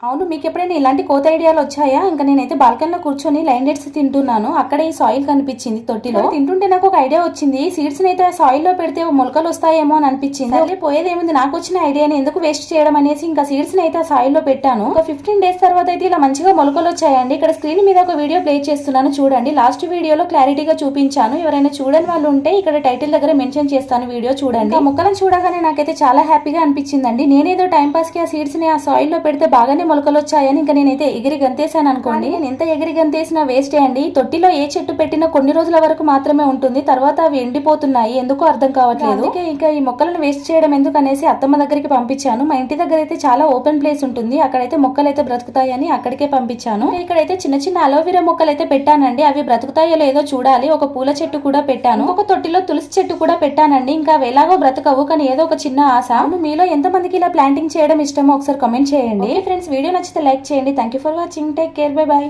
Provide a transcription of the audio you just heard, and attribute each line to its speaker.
Speaker 1: అవును, మీకు ఎప్పుడైనా ఇలాంటి కోత ఐడియాలు వచ్చాయా? ఇంకా నేనైతే బాల్కనీలో కూర్చొని లైన్ డేట్స్ తింటున్నాను. అక్కడ ఈ సాయిల్ కనిపించింది తొట్టిలో. తింటుంటే నాకు ఒక ఐడియా వచ్చింది. సీడ్స్ అయితే సాయిల్ లో పెడితే మొలకలు వస్తాయేమో అని అనిపించింది. అదే పోయేదేముంది, నాకు వచ్చిన ఐడియాని ఎందుకు వేస్ట్ చేయడం అనేసి ఇంకా సీడ్స్ అయితే ఆ సాయిల్ లో పెట్టాను. ఒక 15 డేస్ తర్వాత అయితే ఇలా మంచిగా మొలకలు వచ్చాయండి. ఇక్కడ స్క్రీన్ మీద ఒక వీడియో ప్లే చేస్తున్నాను చూడండి. లాస్ట్ వీడియోలో క్లారిటీగా చూపించాను. ఎవరైనా చూడని వాళ్ళు ఉంటే ఇక్కడ టైటిల్ దగ్గర మెన్షన్ చేస్తాను, వీడియో చూడండి. ఆ మొక్కలను చూడగానే నాకైతే చాలా హ్యాపీగా అనిపించిందండి. నేనేదో టైం పాస్ కి ఆ సీడ్స్ ని ఆ సాయిల్ లో పెడితే బాగానే మొలకలు వచ్చాయని ఇంకా నేనైతే ఎగిరి గంతేసాను అనుకోండి. నేను ఎంత ఎగిరి గంతేసినా వేస్టే అండి. తొట్టిలో ఏ చెట్టు పెట్టినా కొన్ని రోజుల వరకు మాత్రమే ఉంటుంది, తర్వాత అవి ఎండిపోతున్నాయి. ఎందుకో అర్థం కావట్లేదు. అందుకే ఇంకా ఈ మొక్కలను వేస్ట్ చేయడం ఎందుకు అనేసి అత్తమ్మ దగ్గరికి పంపించాను. మా ఇంటి దగ్గర అయితే చాలా ఓపెన్ ప్లేస్ ఉంటుంది, అక్కడైతే మొక్కలు అయితే బ్రతుకుతాయని అక్కడికే పంపించాను. ఇక్కడైతే చిన్న చిన్న అలోవెరా మొక్కలు అయితే పెట్టానండి. అవి బ్రతుకుతాయో లేదో చూడాలి. ఒక పూల చెట్టు కూడా పెట్టాను, ఒక తొట్టిలో తులసి చెట్టు కూడా పెట్టానండి. ఇంకా అవి ఎలాగో బ్రతకవు, కానీ ఏదో ఒక చిన్న ఆశ. మీలో ఎంత మందికి ఇలా ప్లాంటింగ్ చేయడం ఇష్టమో ఒకసారి కామెంట్ చేయండి. ఫ్రెండ్స్, వీడియో నచ్చితే లైక్ చేయండి. Thank you for watching. Take care. Bye bye.